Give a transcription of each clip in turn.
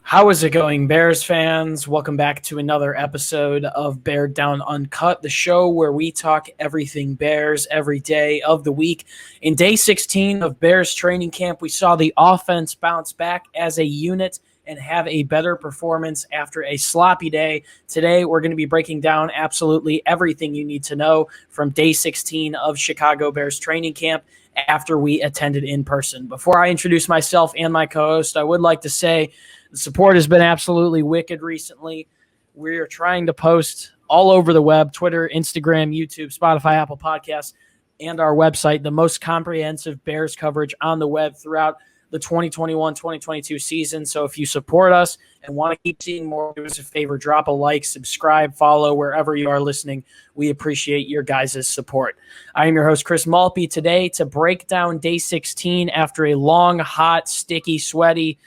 How is it going, Bears fans? Welcome back to another episode of Beared Down Uncut, the show where we talk everything Bears every day of the week. In day 16 of Bears training camp, we saw the offense bounce back as a unit and have a better performance after a sloppy day. Today, we're going to be breaking down absolutely everything you need to know from day 16 of Chicago Bears training camp after we attended in person. Before I introduce myself and my co-host, I would like to say the support has been absolutely wicked recently. We're trying to post all over the web, Twitter, Instagram, YouTube, Spotify, Apple Podcasts, and our website, the most comprehensive Bears coverage on the web throughout the 2021-2022 season. So if you support us and want to keep seeing more, do us a favor, drop a like, subscribe, follow wherever you are listening. We appreciate your guys' support. I am your host, Chris Malpe, today to break down day 16 after a long, hot, sticky, sweaty,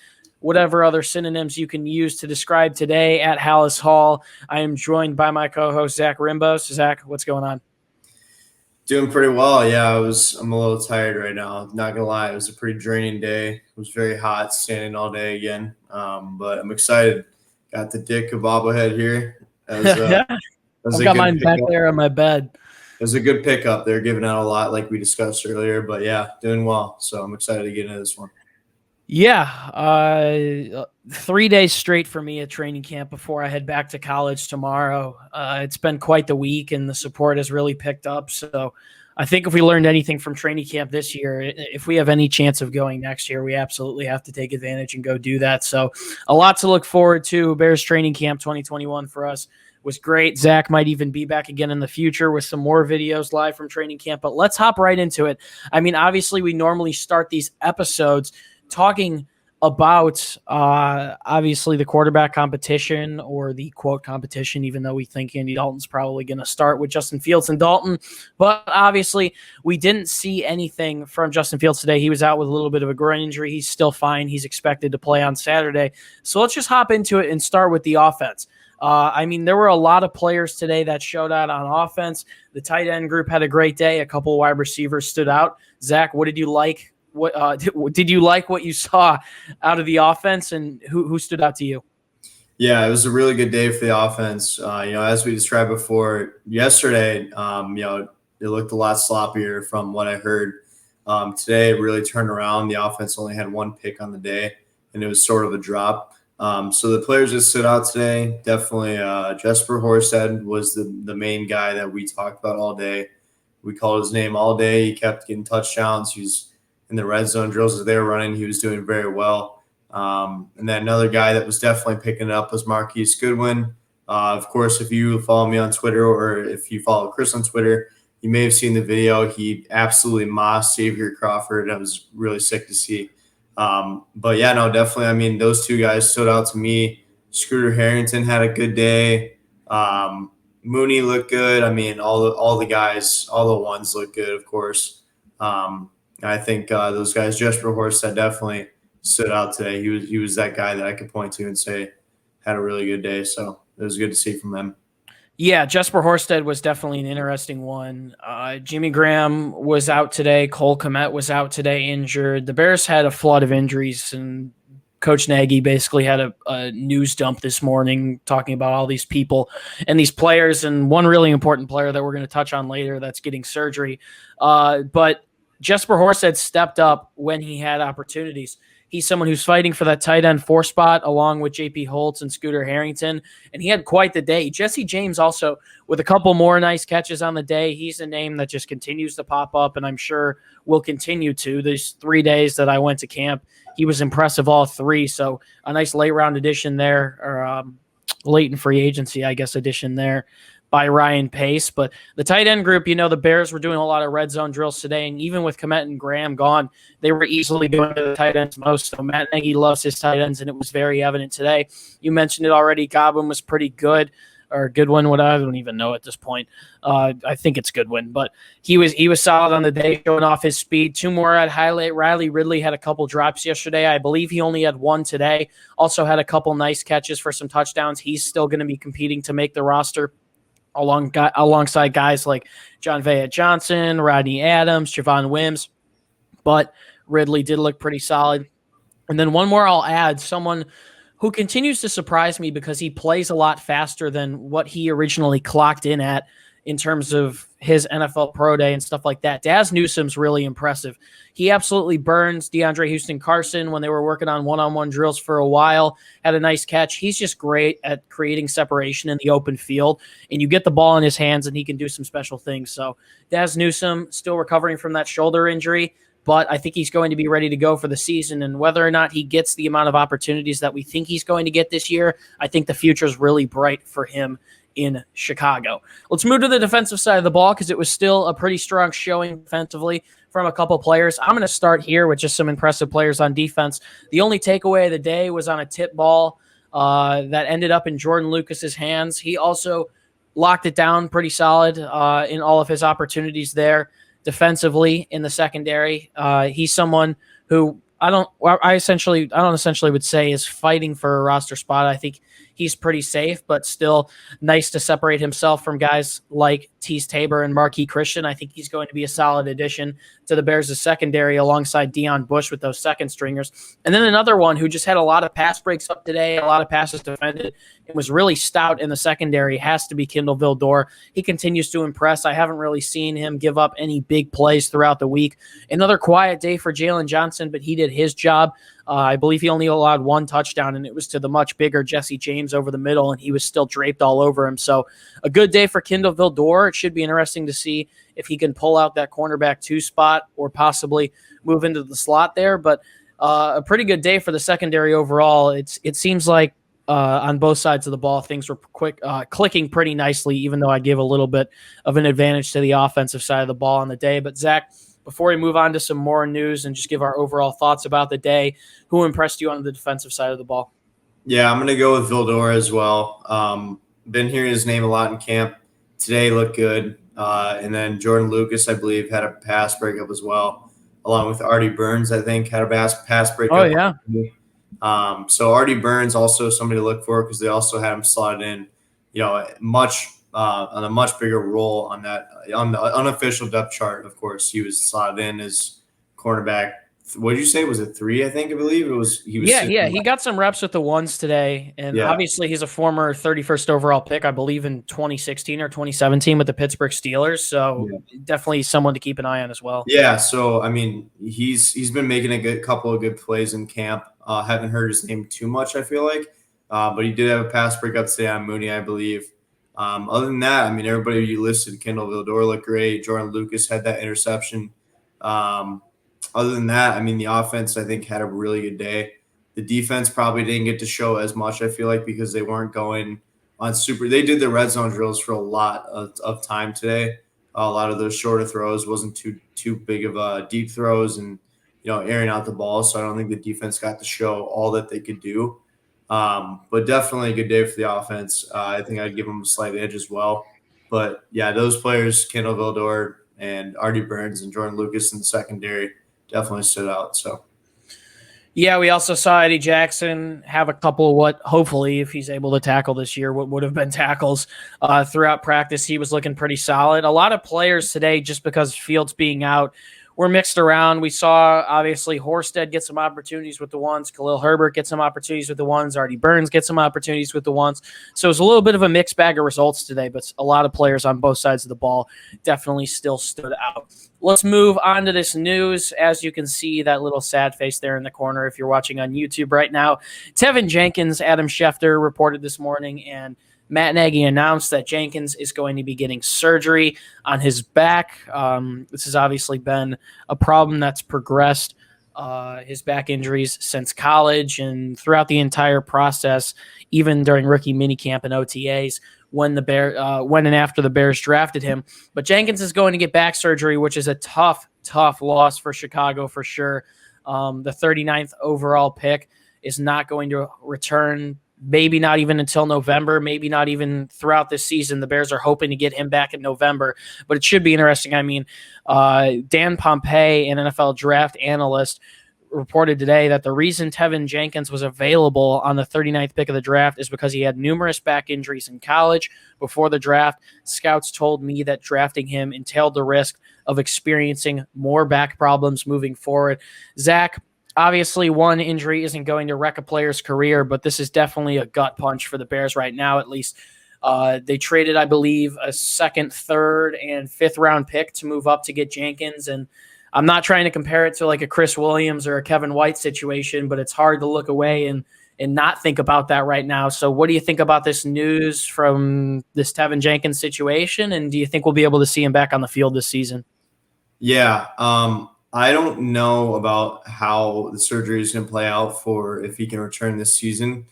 whatever other synonyms you can use to describe today at Hallis Hall. I am joined by my co-host, Zach Rimbos. Zach, what's going on? Doing pretty well. Yeah, I'm a little tired right now. Not going to lie. It was a pretty draining day. It was very hot standing all day again. But I'm excited. Got the dick of bobblehead here. I've got mine back there on my bed. It was a good pickup. They're giving out a lot like we discussed earlier. But, yeah, doing well. So I'm excited to get into this one. Yeah, 3 days straight for me at training camp before I head back to college tomorrow. It's been quite the week, and the support has really picked up. So I think if we learned anything from training camp this year, if we have any chance of going next year, we absolutely have to take advantage and go do that. So a lot to look forward to. Bears training camp 2021 for us was great. Zach might even be back again in the future with some more videos live from training camp. But let's hop right into it. I mean, obviously, we normally start these episodes talking about obviously the quarterback competition or the quote competition, even though we think Andy Dalton's probably going to start with Justin Fields and Dalton. But obviously we didn't see anything from Justin Fields today. He was out with a little bit of a groin injury. He's still fine. He's expected to play on Saturday. So let's just hop into it and start with the offense. I mean, there were a lot of players today that showed out on offense. The tight end group had a great day. A couple of wide receivers stood out. Zach, what did you like? What did you like what you saw out of the offense, and who stood out to you? Yeah, it was a really good day for the offense. As we described before, yesterday, it looked a lot sloppier from what I heard. Today, it really turned around. The offense only had one pick on the day, and it was sort of a drop. So the players that stood out today, definitely Jesper Horsted was the main guy that we talked about all day. We called his name all day. He kept getting touchdowns. He's in the red zone drills that they were running, he was doing very well. And then another guy that was definitely picking it up was Marquise Goodwin. Of course, if you follow me on Twitter or if you follow Chris on Twitter, you may have seen the video. He absolutely mossed Xavier Crawford. That was really sick to see. But, yeah, no, definitely. I mean, those two guys stood out to me. Scooter Harrington had a good day. Mooney looked good. I mean, all the guys, all the ones looked good, of course. I think those guys, Jesper Horsted definitely stood out today. He was that guy that I could point to and say had a really good day. So it was good to see from them. Yeah, Jesper Horsted was definitely an interesting one. Jimmy Graham was out today. Cole Kmet was out today injured. The Bears had a flood of injuries, and Coach Nagy basically had a news dump this morning talking about all these people and these players, and one really important player that we're going to touch on later that's getting surgery. But Jesper Horsted stepped up when he had opportunities. He's someone who's fighting for that tight end 4 spot along with J.P. Holtz and Scooter Harrington, and he had quite the day. Jesse James also with a couple more nice catches on the day. He's a name that just continues to pop up, and I'm sure will continue to. These 3 days that I went to camp, he was impressive all 3, so a nice late-round addition there, or late in free agency, I guess, addition there by Ryan Pace. But the tight end group, the Bears were doing a lot of red zone drills today, and even with Kmet and Graham gone, they were easily going to the tight ends most. So Matt Nagy loves his tight ends, and it was very evident today. You mentioned it already. Goodwin was pretty good, or Goodwin, what I don't even know at this point. I think it's Goodwin, but he was solid on the day, showing off his speed. 2 more at highlight. Riley Ridley had a couple drops yesterday. I believe he only had 1 today. Also had a couple nice catches for some touchdowns. He's still going to be competing to make the roster. alongside guys like John Vaya Johnson, Rodney Adams, Javon Wims, but Ridley did look pretty solid. And then one more I'll add, someone who continues to surprise me because he plays a lot faster than what he originally clocked in at in terms of his NFL Pro Day and stuff like that. Dazz Newsome's really impressive. He absolutely burns DeAndre Houston-Carson when they were working on one-on-one drills for a while, had a nice catch. He's just great at creating separation in the open field, and you get the ball in his hands and he can do some special things. So Dazz Newsome still recovering from that shoulder injury, but I think he's going to be ready to go for the season. And whether or not he gets the amount of opportunities that we think he's going to get this year, I think the future is really bright for him in Chicago. Let's move to the defensive side of the ball because it was still a pretty strong showing defensively from a couple players. I'm going to start here with just some impressive players on defense. The only takeaway of the day was on a tip ball that ended up in Jordan Lucas's hands. He also locked it down pretty solid in all of his opportunities there defensively in the secondary. He's someone who I don't essentially would say is fighting for a roster spot. I think he's pretty safe, but still nice to separate himself from guys like Tease Tabor and Marquise Christian. I think he's going to be a solid addition to the Bears' secondary alongside Deion Bush with those second stringers. And then another one who just had a lot of pass breaks up today, a lot of passes defended, and was really stout in the secondary has to be Kindle Vildor. He continues to impress. I haven't really seen him give up any big plays throughout the week. Another quiet day for Jaylen Johnson, but he did his job. I believe he only allowed one touchdown, and it was to the much bigger Jesse James over the middle, and he was still draped all over him. So a good day for Kindle Vildor. It should be interesting to see if he can pull out that cornerback 2 spot or possibly move into the slot there. But a pretty good day for the secondary overall. It seems like on both sides of the ball, things were clicking pretty nicely, even though I gave a little bit of an advantage to the offensive side of the ball on the day. But Zach, before we move on to some more news and just give our overall thoughts about the day, who impressed you on the defensive side of the ball? Yeah, I'm going to go with Vildor as well. Been hearing his name a lot in camp. Today looked good. And then Jordan Lucas, I believe, had a pass breakup as well, along with Artie Burns, I think, had a pass breakup. Oh, yeah. So Artie Burns also somebody to look for because they also had him slotted in, on a much bigger role on the unofficial depth chart. Of course, he was slotted in as cornerback. What did you say? Was it 3? I believe it was. Yeah. He got some reps with the ones today, and obviously he's a former 31st overall pick, I believe, in 2016 or 2017 with the Pittsburgh Steelers. So definitely someone to keep an eye on as well. Yeah. So I mean, he's been making a couple of good plays in camp. Haven't heard his name too much, I feel like, but he did have a pass breakup today on Mooney, I believe. Other than that, I mean, everybody you listed, Kindle Vildor looked great. Jordan Lucas had that interception. Other than that, I mean, the offense, I think, had a really good day. The defense probably didn't get to show as much, I feel like, because they weren't going on they did the red zone drills for a lot of time today. A lot of those shorter throws wasn't too big of deep throws and, airing out the ball. So I don't think the defense got to show all that they could do. But definitely a good day for the offense. I think I'd give them a slight edge as well. But, yeah, those players, Kindle Vildor and Artie Burns and Jordan Lucas in the secondary, definitely stood out. So, yeah, we also saw Eddie Jackson have a couple of what, hopefully, if he's able to tackle this year, what would have been tackles throughout practice. He was looking pretty solid. A lot of players today, just because Fields being out, were mixed around. We saw, obviously, Horsted get some opportunities with the ones. Khalil Herbert get some opportunities with the ones. Artie Burns get some opportunities with the ones. So it was a little bit of a mixed bag of results today, but a lot of players on both sides of the ball definitely still stood out. Let's move on to this news. As you can see, that little sad face there in the corner if you're watching on YouTube right now. Tevin Jenkins, Adam Schefter reported this morning, and Matt Nagy announced that Jenkins is going to be getting surgery on his back. This has obviously been a problem that's progressed, his back injuries since college and throughout the entire process, even during rookie minicamp and OTAs when and after the Bears drafted him. But Jenkins is going to get back surgery, which is a tough loss for Chicago for sure. The 39th overall pick is not going to return, maybe not even until November, maybe not even throughout this season. The Bears are hoping to get him back in November, but it should be interesting. I mean, Dan Pompei, an NFL draft analyst, reported today that the reason Tevin Jenkins was available on the 39th pick of the draft is because he had numerous back injuries in college. Before the draft, scouts told me that drafting him entailed the risk of experiencing more back problems moving forward. Zach, obviously one injury isn't going to wreck a player's career, but this is definitely a gut punch for the Bears right now, at least. They traded, I believe, a second, third, and fifth round pick to move up to get Jenkins. And I'm not trying to compare it to like a Chris Williams or a Kevin White situation, but it's hard to look away and not think about that right now. So what do you think about this news from this Tevin Jenkins situation? And do you think we'll be able to see him back on the field this season? Yeah. I don't know about how the surgery is going to play out for if he can return this season.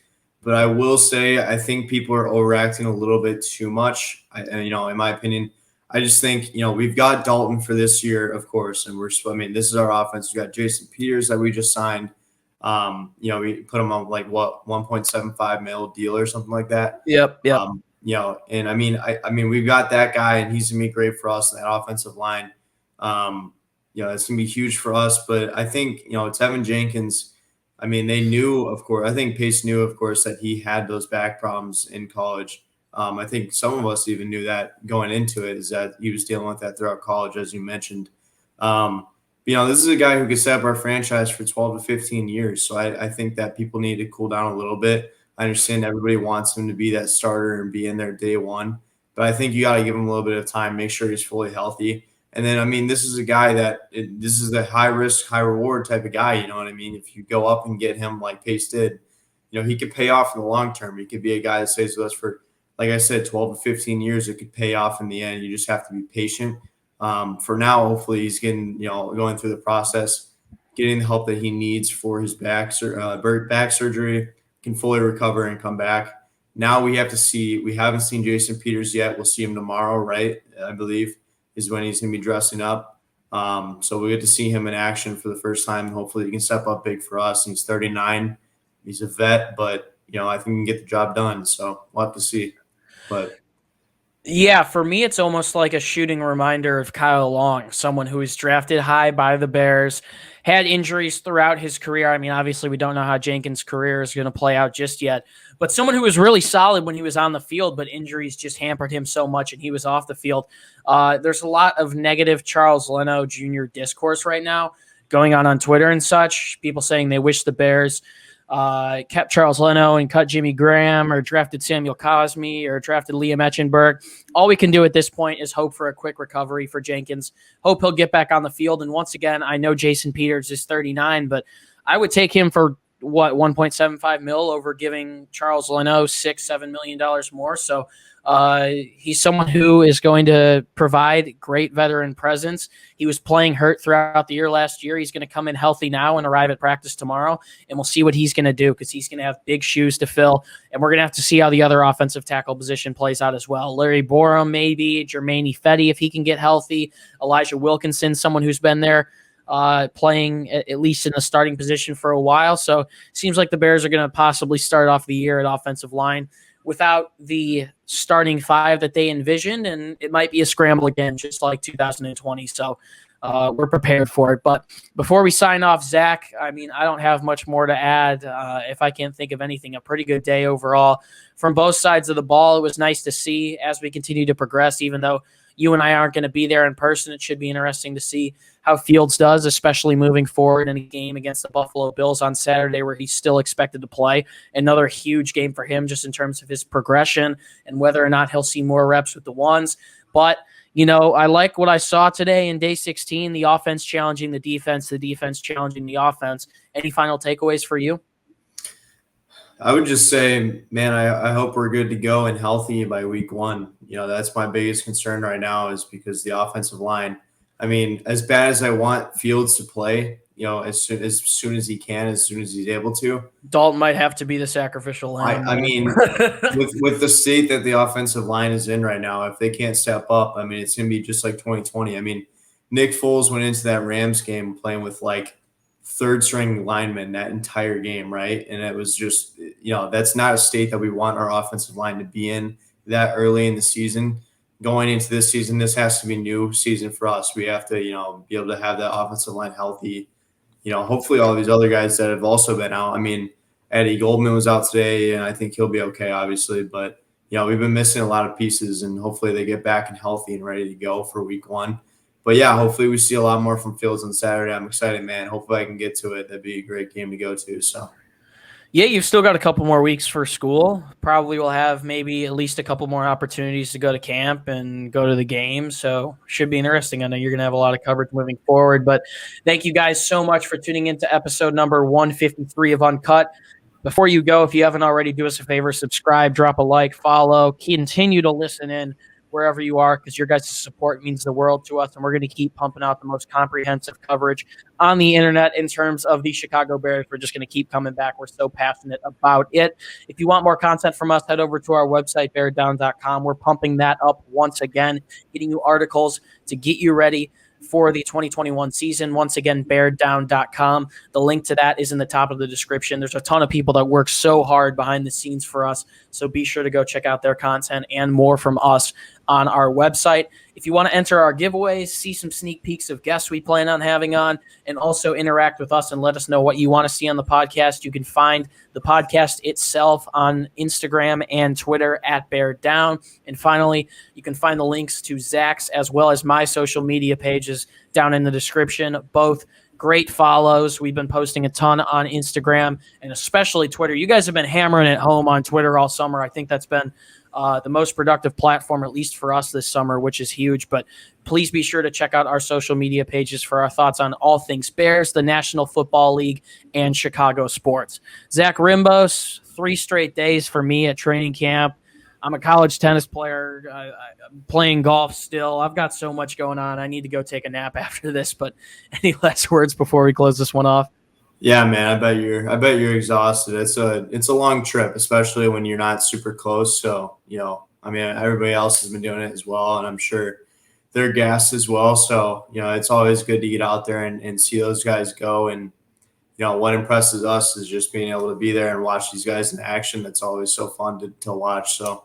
But I will say, I think people are overreacting a little bit too much. And in my opinion, I just think, we've got Dalton for this year, of course. And this is our offense. We got Jason Peters that we just signed. We put him on like what, 1.75 mil deal or something like that. Yep. And I mean, we've got that guy and he's going to be great for us in that offensive line. It's going to be huge for us. But I think, Tevin Jenkins, they knew, of course, I think Pace knew, of course, that he had those back problems in college. I think some of us even knew that going into it, is that he was dealing with that throughout college, as you mentioned. This is a guy who could set up our franchise for 12 to 15 years. So I think that people need to cool down a little bit. I understand everybody wants him to be that starter and be in there day one. But I think you got to give him a little bit of time, make sure he's fully healthy. And then, this is a guy this is a high risk, high reward type of guy. You know what I mean? If you go up and get him like Pace did, he could pay off in the long term. He could be a guy that stays with us for, like I said, 12 to 15 years. It could pay off in the end. You just have to be patient. For now, hopefully he's getting, going through the process, getting the help that he needs for his back surgery, can fully recover and come back. Now we have to see, we haven't seen Jason Peters yet. We'll see him tomorrow, right? I believe is when he's going to be dressing up. So we get to see him in action for the first time. Hopefully he can step up big for us. He's 39. He's a vet, but, I think he can get the job done. So we'll have to see. But yeah, for me, it's almost like a shooting reminder of Kyle Long, someone who was drafted high by the Bears, had injuries throughout his career. Obviously, we don't know how Jenkins' career is going to play out just yet, but someone who was really solid when he was on the field, but injuries just hampered him so much and he was off the field. There's a lot of negative Charles Leno Jr. discourse right now going on Twitter and such, people saying they wish the Bears kept Charles Leno and cut Jimmy Graham, or drafted Samuel Cosme, or drafted Liam Etchenberg. All we can do at this point is hope for a quick recovery for Jenkins. Hope he'll get back on the field. And once again, I know Jason Peters is 39, but I would take him for what, 1.75 mil over giving Charles Leno $6-7 million more. So he's someone who is going to provide great veteran presence. He was playing hurt throughout the year last year. He's going to come in healthy now and arrive at practice tomorrow, and we'll see what he's going to do, because he's going to have big shoes to fill, and we're going to have to see how the other offensive tackle position plays out as well. Larry Borum, maybe Jermaine Ifedi if he can get healthy. Elijah Wilkinson, someone who's been there playing at least in the starting position for a while. So it seems like the Bears are going to possibly start off the year at offensive line without the starting five that they envisioned, and it might be a scramble again, just like 2020. So we're prepared for it. But before we sign off, Zach, I don't have much more to add. If I can't think of anything, a pretty good day overall from both sides of the ball. It was nice to see as we continue to progress, even though you and I aren't going to be there in person. It should be interesting to see how Fields does, especially moving forward in a game against the Buffalo Bills on Saturday, where he's still expected to play. Another huge game for him just in terms of his progression and whether or not he'll see more reps with the ones. But, I like what I saw today in day 16, the offense challenging the defense challenging the offense. Any final takeaways for you? I would just say, man, I hope we're good to go and healthy by week 1. That's my biggest concern right now, is because the offensive line, as bad as I want Fields to play, as soon as he can, as soon as he's able to, Dalton might have to be the sacrificial lamb. With the state that the offensive line is in right now, if they can't step up, it's going to be just like 2020. Nick Foles went into that Rams game playing with like third string linemen that entire game, right? And it was just, that's not a state that we want our offensive line to be in that early in the season. Going into this season, this has to be a new season for us. We have to, be able to have that offensive line healthy hopefully all these other guys that have also been out. I mean, Eddie Goldman was out today, and I think he'll be okay, obviously. But, we've been missing a lot of pieces, and hopefully they get back and healthy and ready to go for week 1. But, yeah, hopefully we see a lot more from Fields on Saturday. I'm excited, man. Hopefully I can get to it. That'd be a great game to go to. So. Yeah, you've still got a couple more weeks for school. Probably will have maybe at least a couple more opportunities to go to camp and go to the game. So should be interesting. I know you're going to have a lot of coverage moving forward. But thank you guys so much for tuning into episode number 153 of Uncut. Before you go, if you haven't already, do us a favor, subscribe, drop a like, follow, continue to listen in wherever you are, because your guys' support means the world to us, and we're going to keep pumping out the most comprehensive coverage on the internet in terms of the Chicago Bears. We're just going to keep coming back. We're so passionate about it. If you want more content from us, head over to our website, bearddown.com. We're pumping that up once again, getting you articles to get you ready for the 2021 season. Once again, bearddown.com. The link to that is in the top of the description. There's a ton of people that work so hard behind the scenes for us, so be sure to go check out their content and more from us on our website. If you want to enter our giveaways, see some sneak peeks of guests we plan on having on, and also interact with us and let us know what you want to see on the podcast, you can find the podcast itself on Instagram and Twitter at Beared Down. And finally, you can find the links to Zach's as well as my social media pages down in the description. Both great follows. We've been posting a ton on Instagram and especially Twitter. You guys have been hammering it home on Twitter all summer. I think that's been the most productive platform, at least for us this summer, which is huge. But please be sure to check out our social media pages for our thoughts on all things Bears, the National Football League, and Chicago sports. Zach Rimbos, 3 straight days for me at training camp. I'm a college tennis player. I'm playing golf still. I've got so much going on. I need to go take a nap after this. But any last words before we close this one off? Yeah, man, I bet you're exhausted. It's a long trip, especially when you're not super close. So, I mean, everybody else has been doing it as well, and I'm sure they're gassed as well. So, it's always good to get out there and see those guys go. And, what impresses us is just being able to be there and watch these guys in action. That's always so fun to watch. So,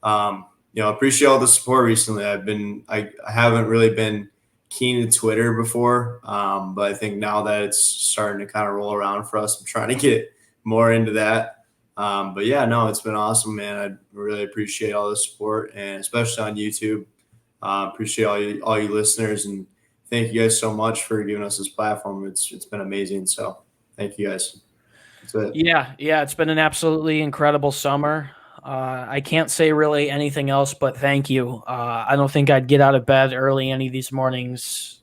appreciate all the support recently. I haven't really been keen to Twitter before, but I think now that it's starting to kind of roll around for us, I'm trying to get more into that. But yeah, no, it's been awesome, man. I really appreciate all the support, and especially on YouTube. Appreciate all you listeners, and thank you guys so much for giving us this platform. It's been amazing. So thank you guys. That's it. Yeah, it's been an absolutely incredible summer. I can't say really anything else but thank you. I don't think I'd get out of bed early any of these mornings.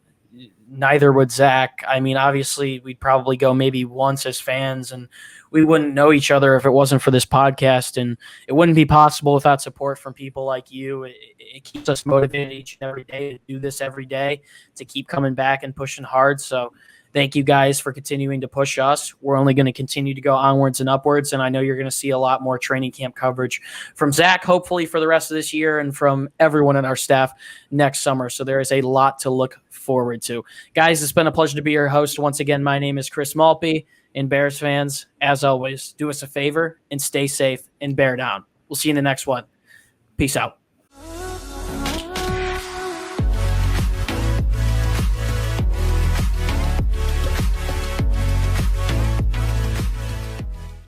Neither would Zach. I mean, obviously, we'd probably go maybe once as fans, and we wouldn't know each other if it wasn't for this podcast, and it wouldn't be possible without support from people like you. It keeps us motivated each and every day to do this every day, to keep coming back and pushing hard. So thank you guys for continuing to push us. We're only going to continue to go onwards and upwards, and I know you're going to see a lot more training camp coverage from Zach, hopefully for the rest of this year, and from everyone in our staff next summer. So there is a lot to look forward to. Guys, it's been a pleasure to be your host. Once again, my name is Chris Malpe, and Bears fans, as always, do us a favor and stay safe and bear down. We'll see you in the next one. Peace out.